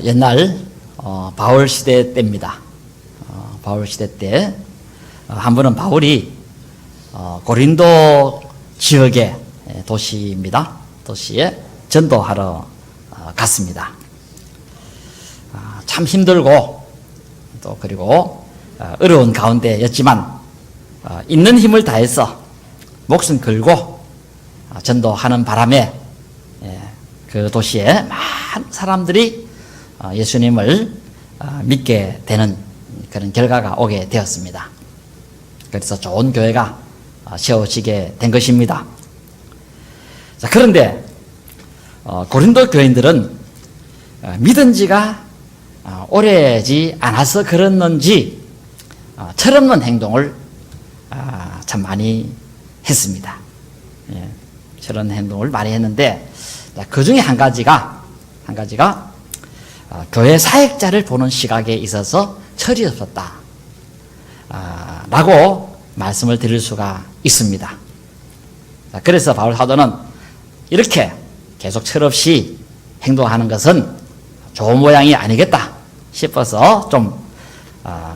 옛날 바울 시대 때입니다. 바울 시대 때 한 번은 바울이 고린도 지역의 도시입니다. 도시에 전도하러 갔습니다. 참 힘들고 또 그리고 어려운 가운데였지만 있는 힘을 다해서 목숨 걸고 전도하는 바람에 그 도시에 많은 사람들이 예수님을 믿게 되는 그런 결과가 오게 되었습니다. 그래서 좋은 교회가 세워지게 된 것입니다. 자, 그런데 고린도 교인들은 믿은 지가 오래지 않아서 그랬는지 철없는 행동을 참 많이 했습니다. 저런 행동을 많이 했는데 그 중에 한 가지가 교회 사역자를 보는 시각에 있어서 철이 없었다 라고 말씀을 드릴 수가 있습니다. 그래서 바울 사도는 이렇게 계속 철없이 행동하는 것은 좋은 모양이 아니겠다 싶어서 좀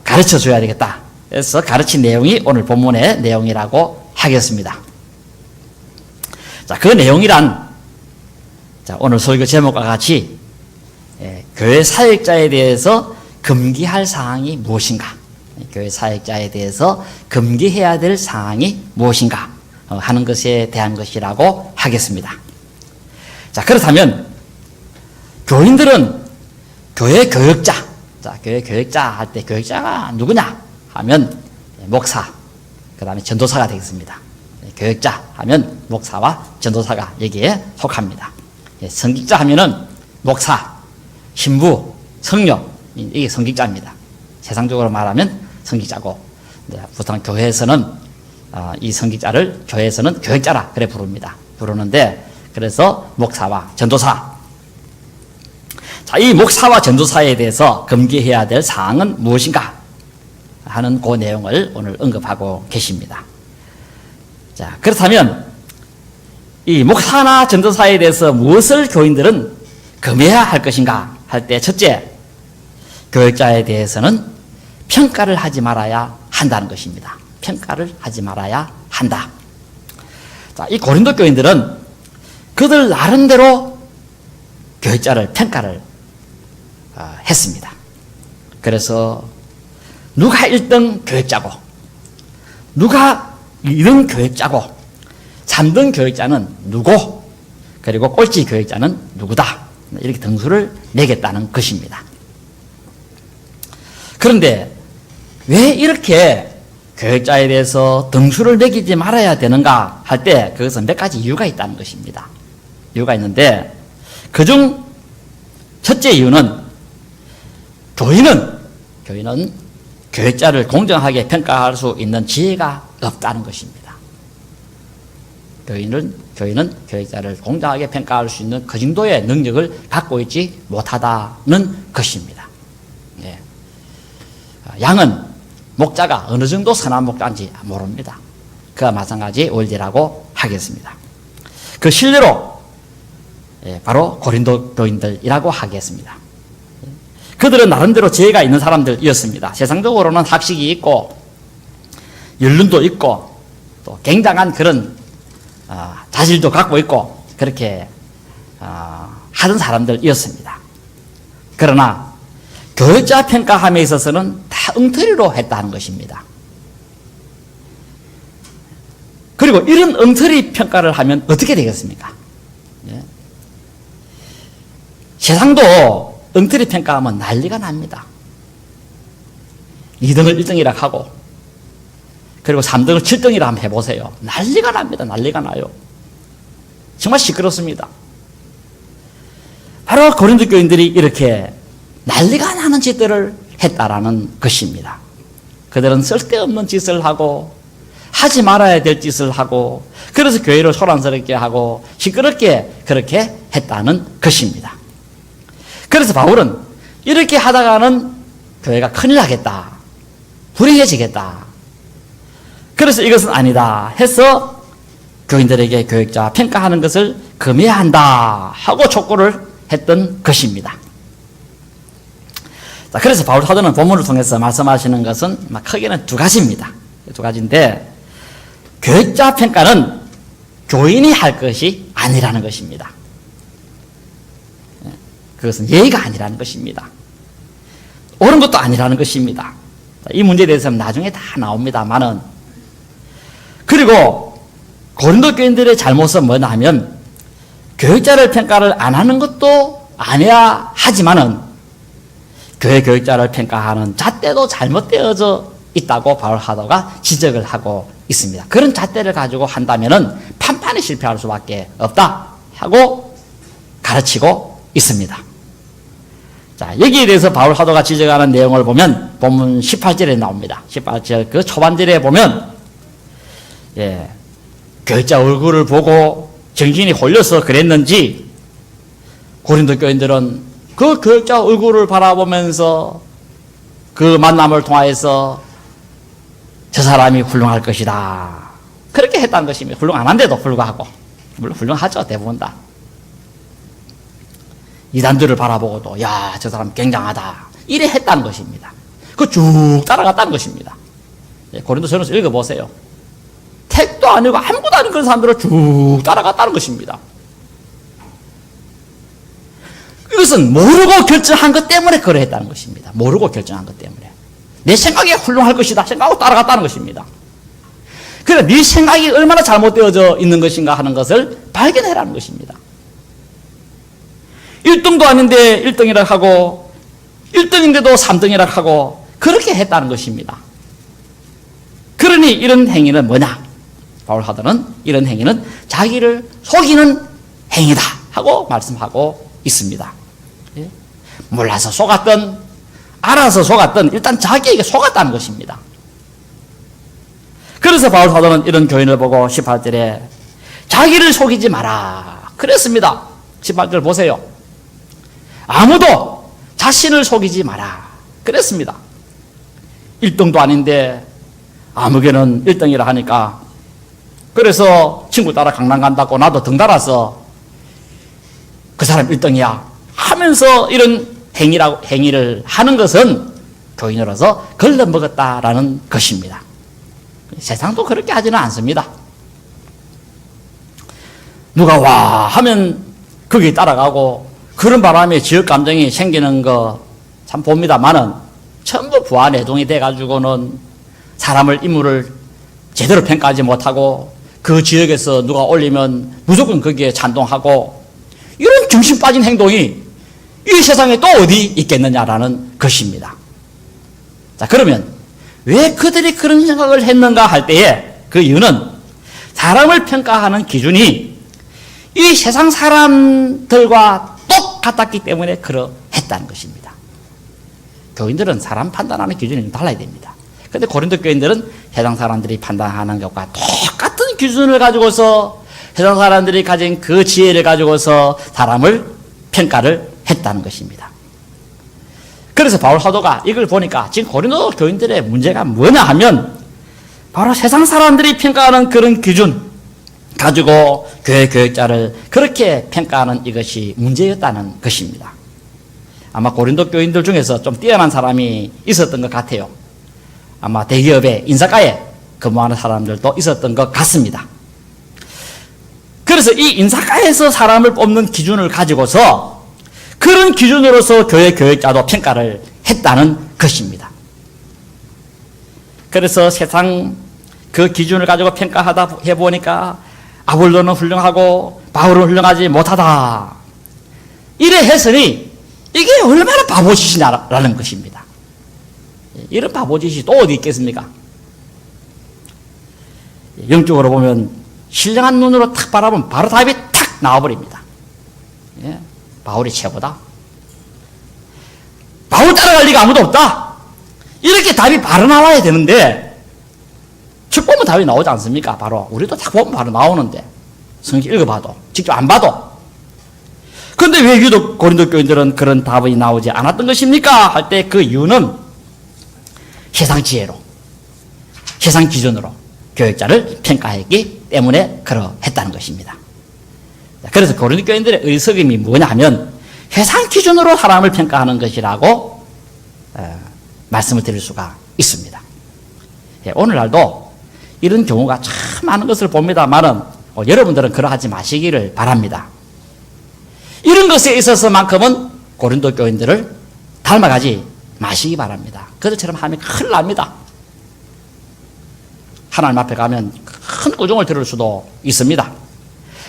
가르쳐 줘야 되겠다. 그래서 가르친 내용이 오늘 본문의 내용이라고 하겠습니다. 자, 그 내용이란 오늘 설교 제목과 같이 교회 사역자에 대해서 금기할 사항이 무엇인가, 교회 사역자에 대해서 금기해야 될 사항이 무엇인가 하는 것에 대한 것이라고 하겠습니다. 자, 그렇다면 교인들은 교회 교역자, 교회 교역자 할 때 교역자가 누구냐 하면 목사, 그 다음에 전도사가 되겠습니다. 교역자 하면 목사와 전도사가 여기에 속합니다. 성직자 하면은 목사, 신부, 성령, 이게 성직자입니다. 세상적으로 말하면 성직자고, 보통 교회에서는 이 성직자를 교회에서는 교역자라 그래 부르는데, 그래서 목사와 전도사. 자, 이 목사와 전도사에 대해서 금기해야 될 사항은 무엇인가 하는 그 내용을 오늘 언급하고 계십니다. 자, 그렇다면 이 목사나 전도사에 대해서 무엇을 교인들은 금해야 할 것인가 할 때, 첫째, 교역자에 대해서는 평가를 하지 말아야 한다는 것입니다. 평가를 하지 말아야 한다. 자, 이 고린도 교인들은 그들 나름대로 교역자를 평가를 했습니다. 그래서 누가 1등 교역자고, 누가 2등 교역자고, 3등 교역자는 누구, 그리고 꼴찌 교역자는 누구다, 이렇게 등수를 매겼다는 것입니다. 그런데 왜 이렇게 교역자에 대해서 등수를 매기지 말아야 되는가 할 때, 그것은 몇 가지 이유가 있다는 것입니다. 이유가 있는데, 그중 첫째 이유는 교인은 교역자를 공정하게 평가할 수 있는 지혜가 없다는 것입니다. 교인은 교역자를 공정하게 평가할 수 있는 그 정도의 능력을 갖고 있지 못하다는 것입니다. 네. 양은 목자가 어느 정도 선한 목자인지 모릅니다. 그와 마찬가지 원리라고 하겠습니다. 그 실례로 바로 고린도 교인들이라고 하겠습니다. 그들은 나름대로 지혜가 있는 사람들이었습니다. 세상적으로는 학식이 있고 연륜도 있고 또 굉장한 그런 자질도 갖고 있고 그렇게 하던 사람들이었습니다. 그러나 교역자 평가함에 있어서는 다 엉터리로 했다는 것입니다. 그리고 이런 엉터리 평가를 하면 어떻게 되겠습니까? 세상도 엉터리 평가하면 난리가 납니다. 2등을 1등이라 하고, 그리고 3등을 7등이라 한번 해보세요. 난리가 납니다. 난리가 나요. 정말 시끄럽습니다. 바로 고린도 교인들이 이렇게 난리가 나는 짓들을 했다라는 것입니다. 그들은 쓸데없는 짓을 하고, 하지 말아야 될 짓을 하고, 그래서 교회를 소란스럽게 하고 시끄럽게 그렇게 했다는 것입니다. 그래서 바울은 이렇게 하다가는 교회가 큰일 나겠다, 불행해지겠다, 그래서 이것은 아니다 해서 교인들에게 교역자 평가하는 것을 금해야 한다 하고 촉구를 했던 것입니다. 자, 그래서 바울 사도는 본문을 통해서 말씀하시는 것은 크게는 두 가지입니다. 두 가지인데, 교육자 평가는 교인이 할 것이 아니라는 것입니다. 그것은 예의가 아니라는 것입니다. 옳은 것도 아니라는 것입니다. 이 문제에 대해서는 나중에 다 나옵니다만은, 그리고 고린도 교인들의 잘못은 뭐냐 하면, 교육자를 평가를 안 하는 것도 아니야 하지만은 교회 교육자를 평가하는 잣대도 잘못되어져 있다고 바울 사도가 지적을 하고 있습니다. 그런 잣대를 가지고 한다면은 판판이 실패할 수밖에 없다 하고 가르치고 있습니다. 자, 여기에 대해서 바울 사도가 지적하는 내용을 보면 본문 18절에 나옵니다. 18절 그 초반절에 보면, 교육자 얼굴을 보고 정신이 홀려서 그랬는지 고린도 교인들은 그 교육자 얼굴을 바라보면서 그 만남을 통하여서 저 사람이 훌륭할 것이다, 그렇게 했다는 것입니다. 훌륭한데도 불구하고, 물론 훌륭하죠, 대부분 다. 이단들을 바라보고도 야, 저 사람 굉장하다, 이래 했다는 것입니다. 그 쭉 따라갔다는 것입니다. 고린도전서 읽어보세요. 택도 아니고 아무것도 아닌 그런 사람들을 쭉 따라갔다는 것입니다. 이것은 모르고 결정한 것 때문에 그러했다는 것입니다. 모르고 결정한 것 때문에. 내 생각이 훌륭할 것이다 생각하고 따라갔다는 것입니다. 그래, 네 생각이 얼마나 잘못되어져 있는 것인가 하는 것을 발견해라는 것입니다. 1등도 아닌데 1등이라 하고 1등인데도 3등이라 하고 그렇게 했다는 것입니다. 그러니 이런 행위는 뭐냐? 바울 사도는 이런 행위는 자기를 속이는 행위다 하고 말씀하고 있습니다. 몰라서 속았든 알아서 속았든 일단 자기에게 속았다는 것입니다. 그래서 바울 사도는 이런 교인을 보고 18절에 자기를 속이지 마라 그랬습니다. 18절 보세요. 아무도 자신을 속이지 마라 그랬습니다. 1등도 아닌데 아무개는 1등이라 하니까, 그래서 친구 따라 강남 간다고 나도 등 달아서 그 사람 1등이야 하면서 이런 행위를 하는 것은 교인으로서 걸러먹었다라는 것입니다. 세상도 그렇게 하지는 않습니다. 누가 와 하면 거기에 따라가고 그런 바람에 지역 감정이 생기는 거 참 봅니다만은 전부 부하내동이 돼가지고는 사람을, 인물을 제대로 평가하지 못하고 그 지역에서 누가 올리면 무조건 거기에 찬동하고, 이런 정신 빠진 행동이 이 세상에 또 어디 있겠느냐라는 것입니다. 자, 그러면 왜 그들이 그런 생각을 했는가 할 때에 그 이유는 사람을 평가하는 기준이 이 세상 사람들과 똑같았기 때문에 그러했다는 것입니다. 교인들은 사람 판단하는 기준이 좀 달라야 됩니다. 그런데 고린도 교인들은 세상 사람들이 판단하는 것과 똑같은 기준을 가지고서 세상 사람들이 가진 그 지혜를 가지고서 사람을 평가를 했다는 것입니다. 그래서 바울 사도가 이걸 보니까 지금 고린도 교인들의 문제가 뭐냐 하면 바로 세상 사람들이 평가하는 그런 기준 가지고 교회 교육자를 그렇게 평가하는 이것이 문제였다는 것입니다. 아마 고린도 교인들 중에서 좀 뛰어난 사람이 있었던 것 같아요. 아마 대기업의 인사과에 근무하는 사람들도 있었던 것 같습니다. 그래서 이 인사과에서 사람을 뽑는 기준을 가지고서 그런 기준으로서 교회 교육자도 평가를 했다는 것입니다. 그래서 세상 그 기준을 가지고 평가하다 해보니까 아볼로는 훌륭하고 바울은 훌륭하지 못하다, 이래 했으니 이게 얼마나 바보짓이냐라는 것입니다. 이런 바보짓이 또 어디 있겠습니까? 영적으로 보면 신령한 눈으로 탁 바라보면 바로 답이 탁 나와버립니다. 예? 바울이 최고다. 바울 따라갈 리가 아무도 없다. 이렇게 답이 바로 나와야 되는데 책 보면 답이 나오지 않습니까? 바로 우리도 딱 보면 바로 나오는데, 성경 읽어봐도 직접 안 봐도. 그런데 왜 유독 고린도 교인들은 그런 답이 나오지 않았던 것입니까? 할 때 그 이유는 세상 지혜로, 세상 기준으로 교육자를 평가했기 때문에 그러했다는 것입니다. 그래서 고린도 교인들의 어리석음이 뭐냐 하면 세상 기준으로 사람을 평가하는 것이라고 말씀을 드릴 수가 있습니다. 오늘날도 이런 경우가 참 많은 것을 봅니다만은 여러분들은 그러하지 마시기를 바랍니다. 이런 것에 있어서만큼은 고린도 교인들을 닮아가지 마시기 바랍니다. 그들처럼 하면 큰일 납니다. 하나님 앞에 가면 큰 꾸중을 들을 수도 있습니다.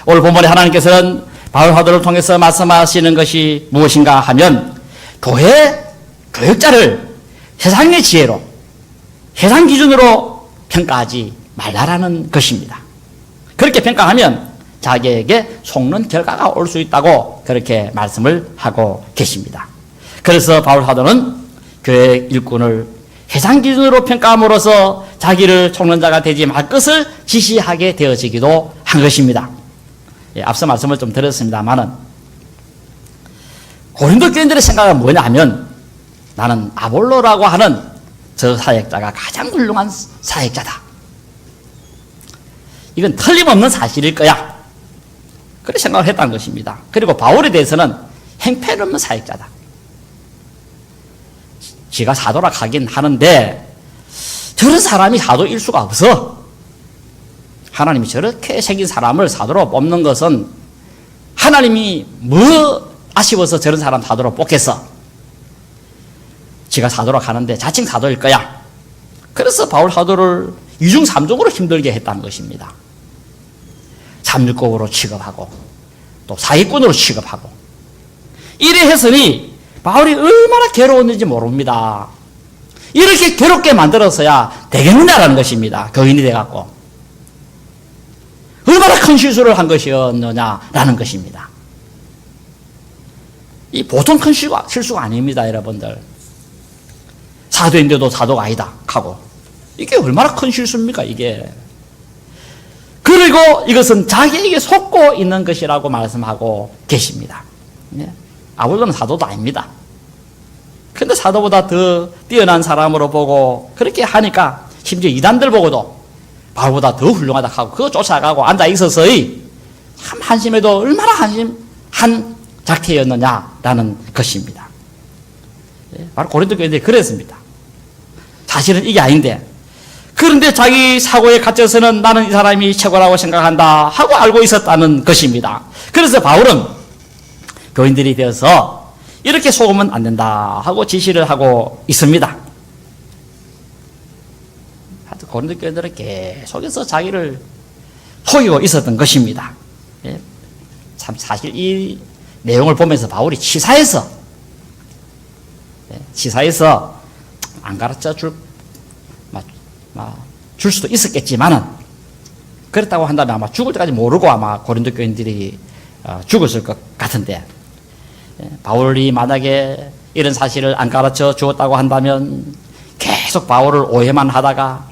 오늘 본문에 하나님께서는 바울 사도를 통해서 말씀하시는 것이 무엇인가 하면 교회 교역자를 세상의 지혜로 세상 기준으로 평가하지 말라라는 것입니다. 그렇게 평가하면 자기에게 속는 결과가 올 수 있다고 그렇게 말씀을 하고 계십니다. 그래서 바울 사도는 교회 일꾼을 세상 기준으로 평가함으로써 자기를 속는 자가 되지 말 것을 지시하게 되어지기도 한 것입니다. 앞서 말씀을 좀 드렸습니다만은 고린도 교인들의 생각은 뭐냐 하면 나는 아볼로라고 하는 저 사역자가 가장 훌륭한 사역자다. 이건 틀림없는 사실일 거야. 그렇게 생각을 했다는 것입니다. 그리고 바울에 대해서는 행패없는 사역자다. 지가 사도라 하긴 하는데 저런 사람이 사도일 수가 없어. 하나님이 저렇게 생긴 사람을 사도로 뽑는 것은 하나님이 뭐 아쉬워서 저런 사람 사도로 뽑겠어. 지가 사도로 가는데 자칭 사도일 거야. 그래서 바울 사도를 이중 삼중으로 힘들게 했다는 것입니다. 잠일곡으로 취급하고 또 사기꾼으로 취급하고 이래 했으니 바울이 얼마나 괴로웠는지 모릅니다. 이렇게 괴롭게 만들어서야 되겠느냐라는 것입니다. 교인이 돼갖고 얼마나 큰 실수를 한 것이었느냐라는 것입니다. 이 보통 큰 실수가 아닙니다, 여러분들. 사도인데도 사도가 아니다 하고 이게 얼마나 큰 실수입니까, 이게. 그리고 이것은 자기에게 속고 있는 것이라고 말씀하고 계십니다. 아볼로는 사도도 아닙니다. 그런데 사도보다 더 뛰어난 사람으로 보고 그렇게 하니까 심지어 이단들 보고도 바울보다 더 훌륭하다 하고 그거 쫓아가고 앉아 있어서의 참 한심해도 얼마나 한심한 작태였느냐라는 것입니다. 바로 고린도 교인들이 그랬습니다. 사실은 이게 아닌데 그런데 자기 사고에 갇혀서는 나는 이 사람이 최고라고 생각한다 하고 알고 있었다는 것입니다. 그래서 바울은 교인들이 되어서 이렇게 속으면 안 된다 하고 지시를 하고 있습니다. 고린도 교인들은 계속해서 자기를 속이고 있었던 것입니다. 참 사실 이 내용을 보면서 바울이 치사해서 안 가르쳐 줄 수도 있었겠지만은 그렇다고 한다면 아마 죽을 때까지 모르고 아마 고린도 교인들이 죽었을 것 같은데 바울이 만약에 이런 사실을 안 가르쳐 주었다고 한다면 계속 바울을 오해만 하다가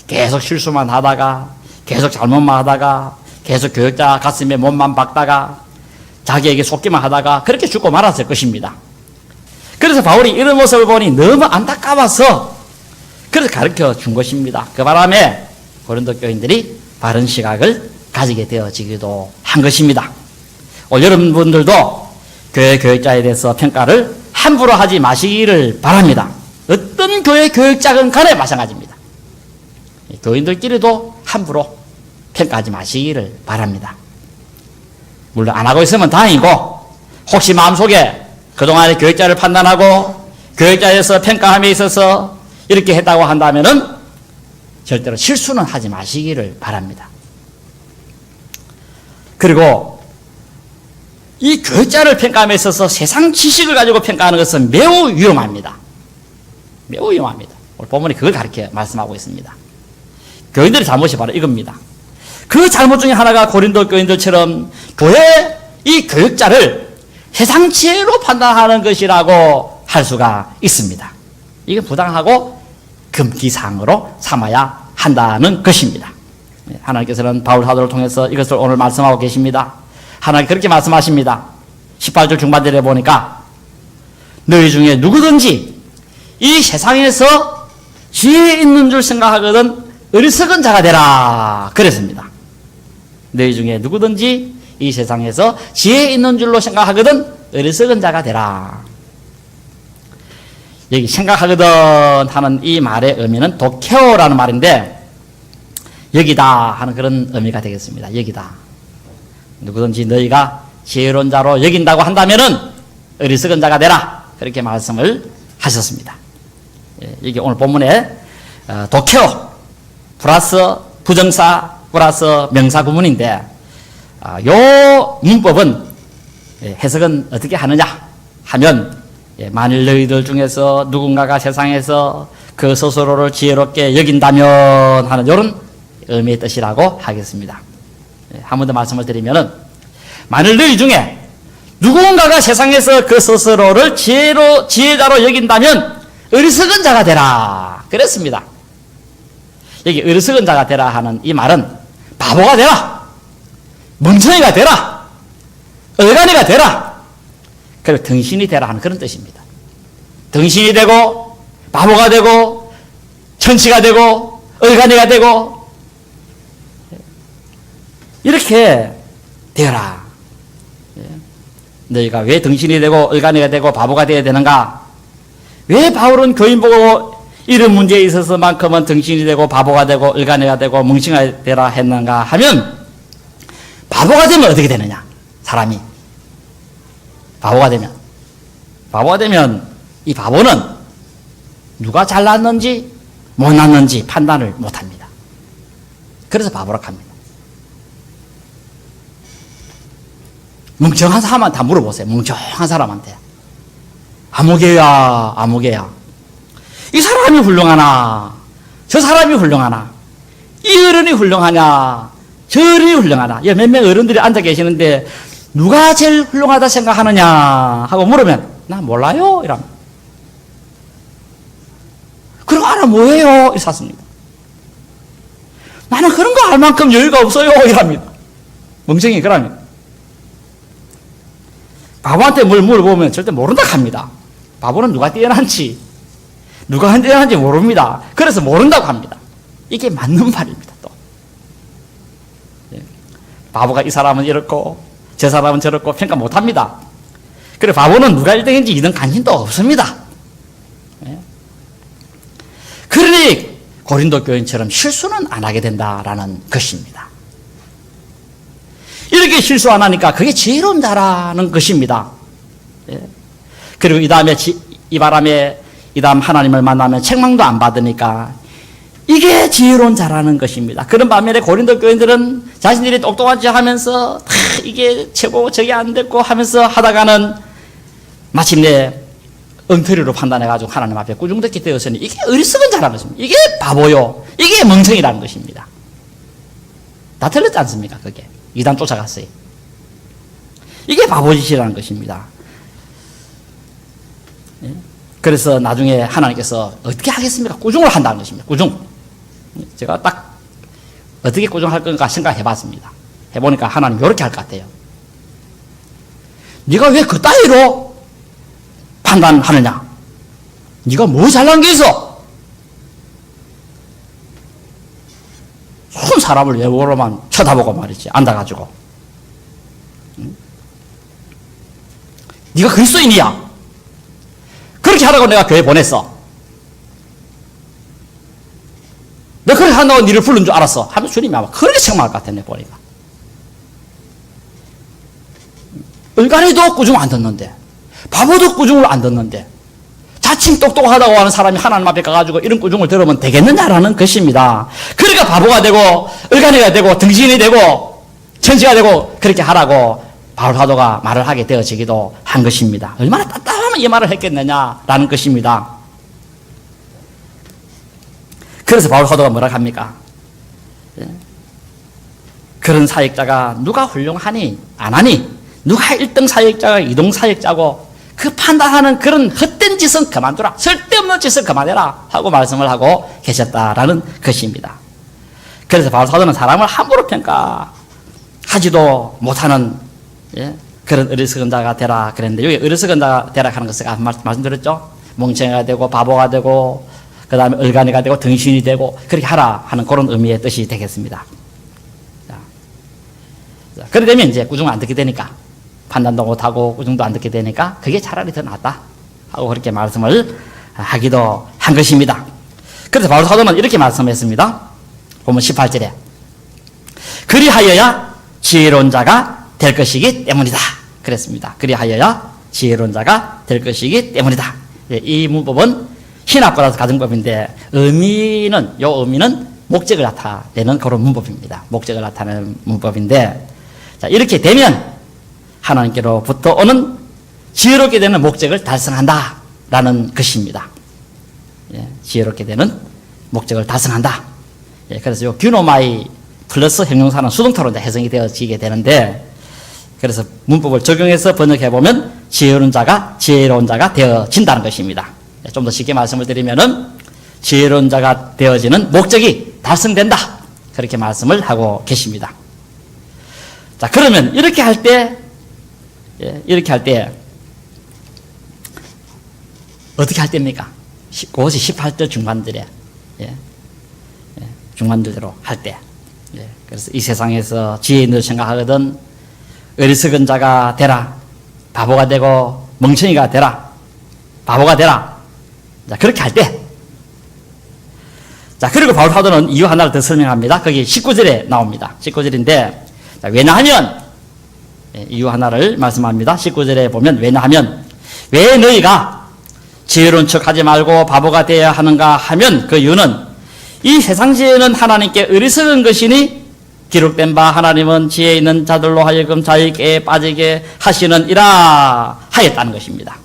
계속 실수만 하다가 계속 잘못만 하다가 계속 교역자 가슴에 몸만 박다가 자기에게 속기만 하다가 그렇게 죽고 말았을 것입니다. 그래서 바울이 이런 모습을 보니 너무 안타까워서 그래서 가르쳐 준 것입니다. 그 바람에 고린도 교인들이 바른 시각을 가지게 되어지기도 한 것입니다. 오늘 여러분들도 교회 교역자에 대해서 평가를 함부로 하지 마시기를 바랍니다. 어떤 교회 교역자건 간에 마찬가지입니다. 교인들끼리도 함부로 평가하지 마시기를 바랍니다. 물론 안 하고 있으면 다행이고 혹시 마음속에 그동안의 교역자를 판단하고 교역자에서 평가함에 있어서 이렇게 했다고 한다면은 절대로 실수는 하지 마시기를 바랍니다. 그리고 이 교역자를 평가함에 있어서 세상 지식을 가지고 평가하는 것은 매우 위험합니다. 매우 위험합니다. 오늘 본문이 그걸 가르쳐 말씀하고 있습니다. 교인들의 잘못이 바로 이겁니다. 그 잘못 중에 하나가 고린도 교인들처럼 교회 이 교역자를 세상 지혜로 판단하는 것이라고 할 수가 있습니다. 이건 부당하고 금기사항으로 삼아야 한다는 것입니다. 하나님께서는 바울 사도를 통해서 이것을 오늘 말씀하고 계십니다. 하나님 그렇게 말씀하십니다. 18절 중반절에 보니까 너희 중에 누구든지 이 세상에서 지혜 있는 줄 생각하거든 어리석은 자가 되라 그랬습니다. 너희 중에 누구든지 이 세상에서 지혜 있는 줄로 생각하거든 어리석은 자가 되라. 여기 생각하거든 하는 이 말의 의미는 도케오라는 말인데 여기다 하는 그런 의미가 되겠습니다. 여기다. 누구든지 너희가 지혜로운 자로 여긴다고 한다면은 어리석은 자가 되라. 그렇게 말씀을 하셨습니다. 여기 오늘 본문에 도케오 플러스 부정사 플러스 명사 구문인데 요 문법은 해석은 어떻게 하느냐 하면 만일 너희들 중에서 누군가가 세상에서 그 스스로를 지혜롭게 여긴다면 하는 이런 의미의 뜻이라고 하겠습니다. 한 번 더 말씀을 드리면은 만일 너희 중에 누군가가 세상에서 그 스스로를 지혜자로 여긴다면 어리석은 자가 되라 그랬습니다. 여기 어리석은 자가 되라 하는 이 말은 바보가 되라, 멍청이가 되라, 얼간이가 되라, 그리고 등신이 되라 하는 그런 뜻입니다. 등신이 되고 바보가 되고 천치가 되고 얼간이가 되고 이렇게 되어라. 너희가 왜 등신이 되고 얼간이가 되고 바보가 되어야 되는가? 왜 바울은 교인 보고 이런 문제에 있어서만큼은 등신이 되고 바보가 되고 얼간이가 되고 멍청이가 되라 했는가 하면 바보가 되면 어떻게 되느냐? 사람이 바보가 되면 이 바보는 누가 잘났는지 못났는지 판단을 못합니다. 그래서 바보라고 합니다. 멍청한 사람한테 다 물어보세요. 멍청한 사람한테. 아무개야. 이 사람이 훌륭하나? 저 사람이 훌륭하나? 이 어른이 훌륭하냐? 저 어른이 훌륭하나? 몇 명 어른들이 앉아 계시는데 누가 제일 훌륭하다 생각하느냐? 하고 물으면 나 몰라요. 이랍니다. 그런 거 알아 뭐예요? 이랬습니다. 나는 그런 거 알 만큼 여유가 없어요. 이랍니다. 멍청이 그럽니다. 바보한테 뭘 물어보면 절대 모른다 합니다. 바보는 누가 뛰어난지 누가 뛰어난지 모릅니다. 그래서 모른다고 합니다. 이게 맞는 말입니다. 또 바보가 이 사람은 이렇고 저 사람은 저렇고 평가 못합니다. 그리고 바보는 누가 1등인지 2등 관심도 없습니다. 그러니 고린도 교인처럼 실수는 안 하게 된다라는 것입니다. 이렇게 실수 안 하니까 그게 지혜로운 자라는 것입니다. 그리고 이 다음에 하나님을 만나면 책망도 안 받으니까 이게 지혜로운 자라는 것입니다. 그런 반면에 고린도 교인들은 자신들이 똑똑한 척 하면서 이게 최고 저게 안 됐고 하면서 하다가는 마침내 엉터리로 판단해가지고 하나님 앞에 꾸중듣게 되었으니 이게 어리석은 자라는 것입니다. 이게 바보요. 이게 멍청이라는 것입니다. 다 틀렸지 않습니까? 그게. 이단 쫓아갔어요. 이게 바보짓이라는 것입니다. 그래서 나중에 하나님께서 어떻게 하겠습니까? 꾸중을 한다는 것입니다. 꾸중. 제가 딱 어떻게 꾸중할 건가 생각해 봤습니다. 해보니까 하나님 이렇게 할 것 같아요. 네가 왜 그 따위로 판단하느냐? 네가 뭐 잘난 게 있어? 손 사람을 외모로만 쳐다보고 말이지 앉아가지고 네가 그리스도인이야 그렇게 하라고 내가 교회 보냈어. 너 그렇게 한다고 니를 부른 줄 알았어 하면 주님이 아마 그렇게 책망할 것 같아. 내 보니까 얼간이도 꾸중 안 듣는데 바보도 꾸중을 안 듣는데 자칭 똑똑하다고 하는 사람이 하나님 앞에 가가지고 이런 꾸중을 들으면 되겠느냐라는 것입니다. 그러니까 바보가 되고 얼간이가 되고 등신이 되고 천지가 되고 그렇게 하라고 바울 사도가 말을 하게 되어지기도 한 것입니다. 얼마나 답답하면 이 말을 했겠느냐라는 것입니다. 그래서 바울 사도가 뭐라 합니까? 그런 사역자가 누가 훌륭하니 안 하니 누가 1등 사역자가 2등 사역자고 그 판단하는 그런 헛된 짓은 그만두라. 쓸데없는 짓을 그만해라 하고 말씀을 하고 계셨다라는 것입니다. 그래서 바울 사도는 사람을 함부로 평가하지도 못하는 그런 어리석은 자가 되라 그랬는데 여기 어리석은 자가 되라 하는 것을 말씀드렸죠. 멍청이가 되고 바보가 되고 그 다음에 얼간이가 되고 등신이 되고 그렇게 하라 하는 그런 의미의 뜻이 되겠습니다. 그래 되면 이제 꾸중을 안 듣게 되니까 판단도 못하고 꾸중도 안 듣게 되니까 그게 차라리 더 낫다 하고 그렇게 말씀을 하기도 한 것입니다. 그래서 바울 사도는 이렇게 말씀했습니다. 보면 18절에 그리하여야 지혜로운 자가 될 것이기 때문이다 그랬습니다. 그리하여야 지혜로운 자가 될 것이기 때문이다. 이 문법은 신학과라서 가정법인데 의미는 목적을 나타내는 그런 문법입니다. 목적을 나타내는 문법인데, 자, 이렇게 되면 하나님께로부터 오는 지혜롭게 되는 목적을 달성한다라는 것입니다. 예, 지혜롭게 되는 목적을 달성한다. 예, 그래서 요 규노마이 플러스 형용사는 수동태로 이제 해석이 되어지게 되는데, 그래서 문법을 적용해서 번역해 보면 지혜로운 자가 되어진다는 것입니다. 예, 좀 더 쉽게 말씀을 드리면은 지혜로운 자가 되어지는 목적이 달성된다. 그렇게 말씀을 하고 계십니다. 자, 그러면 이렇게 할 때 어떻게 할 때입니까? 그것이 18절 중반절에, 중반절대로 할 때. 그래서 이 세상에서 지혜 있는 생각하거든 어리석은 자가 되라. 바보가 되고 멍청이가 되라. 바보가 되라. 자, 그렇게 할 때. 자, 그리고 바울 사도는 이유 하나를 더 설명합니다. 거기 19절에 나옵니다. 19절인데, 자, 왜냐하면, 이유 하나를 말씀합니다. 19절에 보면, 왜냐하면, 왜 너희가 지혜로운 척 하지 말고 바보가 되어야 하는가 하면, 그 이유는 이 세상 지혜는 하나님께 어리석은 것이니 기록된 바 하나님은 지혜 있는 자들로 하여금 자유에 빠지게 하시느니라 하였다는 것입니다.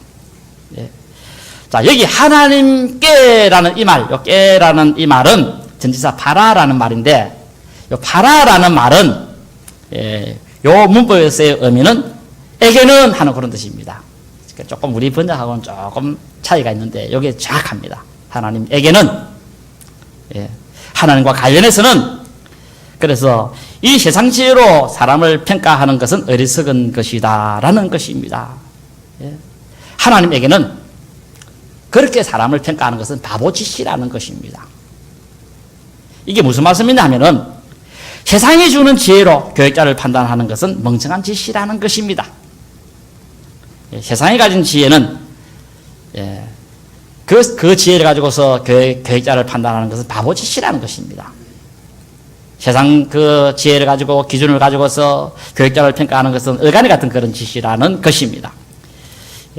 자, 여기 하나님께라는 이 말, 요 깨라는 이 말은 전치사 파라라는 말인데, 요 파라라는 말은 요 문법에서의 의미는 에게는 하는 그런 뜻입니다. 조금 우리 번역하고는 조금 차이가 있는데 이게 정확합니다. 하나님에게는, 하나님과 관련해서는, 그래서 이 세상 지혜로 사람을 평가하는 것은 어리석은 것이다라는 것입니다. 하나님에게는 그렇게 사람을 평가하는 것은 바보짓이라는 것입니다. 이게 무슨 말씀이냐 하면은 세상이 주는 지혜로 교육자를 판단하는 것은 멍청한 짓이라는 것입니다. 세상이 가진 지혜는 그 지혜를 가지고서 교육자를 판단하는 것은 바보짓이라는 것입니다. 세상 그 지혜를 가지고 기준을 가지고서 교육자를 평가하는 것은 어간이 같은 그런 짓이라는 것입니다.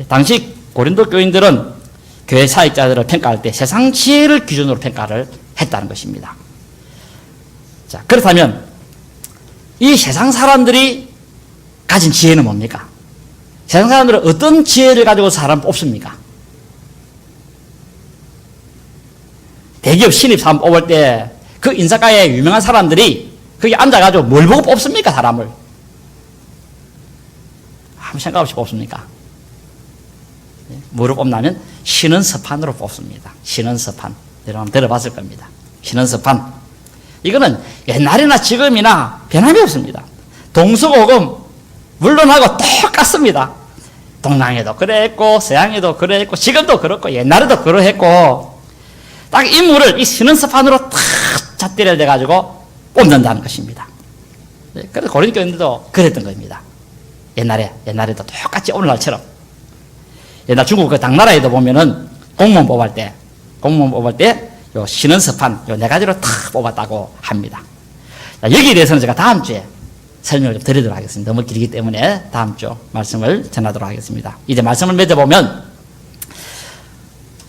당시 고린도 교인들은 교회 사역자들을 평가할 때 세상 지혜를 기준으로 평가를 했다는 것입니다. 자, 그렇다면 이 세상 사람들이 가진 지혜는 뭡니까? 세상 사람들은 어떤 지혜를 가지고 사람 뽑습니까? 대기업 신입 사람 뽑을 때 그 인사과에 유명한 사람들이 거기 앉아가지고 뭘 보고 뽑습니까? 사람을 아무 생각 없이 뽑습니까? 뭐로 뽑냐면 신은 서판으로 뽑습니다. 신은 서판. 여러분 들어봤을 겁니다. 신은 서판. 이거는 옛날이나 지금이나 변함이 없습니다. 동서고금 물론하고 똑같습니다. 동양에도 그랬고 서양에도 그랬고 지금도 그렇고 옛날에도 그러했고 딱 인물을 이 신은 서판으로 탁 잣대를 대가지고 뽑는다는 것입니다. 그래서 고린도 교인들도 그랬던 겁니다. 옛날에도 똑같이 오늘날처럼. 옛날 중국 그 당나라에도 보면은 공무원 뽑을 때 요 신은 서판 요 네 가지로 탁 뽑았다고 합니다. 자, 여기에 대해서는 제가 다음 주에 설명을 좀 드리도록 하겠습니다. 너무 길기 때문에 다음 주 말씀을 전하도록 하겠습니다. 이제 말씀을 맺어보면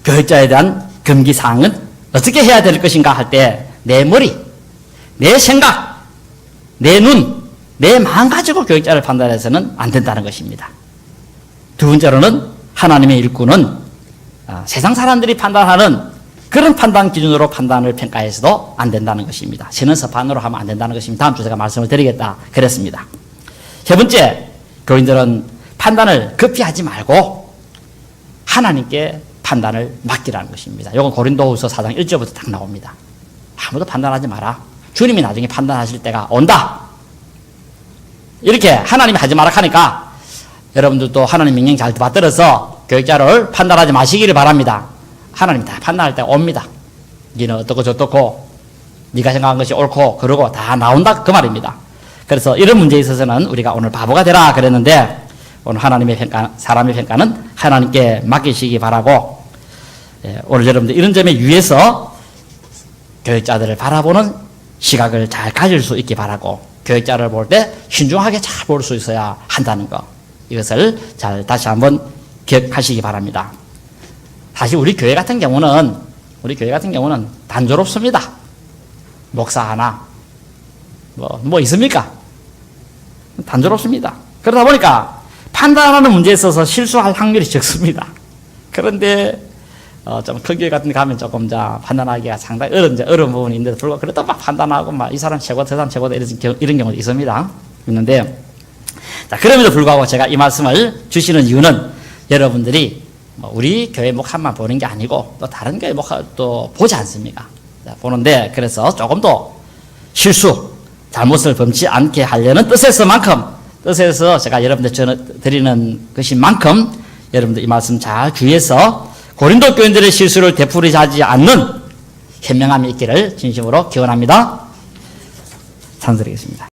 교육자에 대한 금기사항은 어떻게 해야 될 것인가 할 때 내 머리, 내 생각, 내 눈, 내 마음 가지고 교육자를 판단해서는 안 된다는 것입니다. 두 번째로는 하나님의 일꾼은 세상 사람들이 판단하는 그런 판단 기준으로 판단을 평가해서도 안 된다는 것입니다. 신은 서판으로 하면 안 된다는 것입니다. 다음 주 제가 말씀을 드리겠다 그랬습니다. 세 번째, 교인들은 판단을 급히 하지 말고 하나님께 판단을 맡기라는 것입니다. 이건 고린도후서 4장 1절부터 딱 나옵니다. 아무도 판단하지 마라. 주님이 나중에 판단하실 때가 온다. 이렇게 하나님이 하지 마라 하니까 여러분들도 하나님 명령 잘 받들어서 교육자를 판단하지 마시기를 바랍니다. 하나님 다 판단할 때가 옵니다. 니는 어떻고 저떻고 네가 생각한 것이 옳고 그러고 다 나온다 그 말입니다. 그래서 이런 문제에 있어서는 우리가 오늘 바보가 되라 그랬는데 오늘 하나님의 평가, 사람의 평가는 하나님께 맡기시기 바라고 오늘 여러분들 이런 점에 유의해서 교육자들을 바라보는 시각을 잘 가질 수 있게 바라고 교육자를 볼 때 신중하게 잘 볼 수 있어야 한다는 거, 이것을 잘 다시 한번 기억하시기 바랍니다. 사실 우리 교회 같은 경우는 단조롭습니다. 목사 하나 뭐 있습니까? 단조롭습니다. 그러다 보니까 판단하는 문제에 있어서 실수할 확률이 적습니다. 그런데 좀 큰 교회 같은 데 가면 조금 판단하기가 상당히 어려운 부분이 있는데도 불구하고 그래도 막 판단하고 막 이 사람 최고, 저 사람 최고다 이런 경우도 있는데, 자, 그럼에도 불구하고 제가 이 말씀을 주시는 이유는 여러분들이 우리 교회 목함만 보는 게 아니고 또 다른 교회 목함도 보지 않습니까? 자, 보는데, 그래서 조금 더 잘못을 범치 않게 하려는 뜻에서 제가 여러분들 드리는 것인 만큼 여러분들 이 말씀 잘 주의해서 고린도 교인들의 실수를 되풀이하지 않는 현명함이 있기를 진심으로 기원합니다. 찬송드리겠습니다.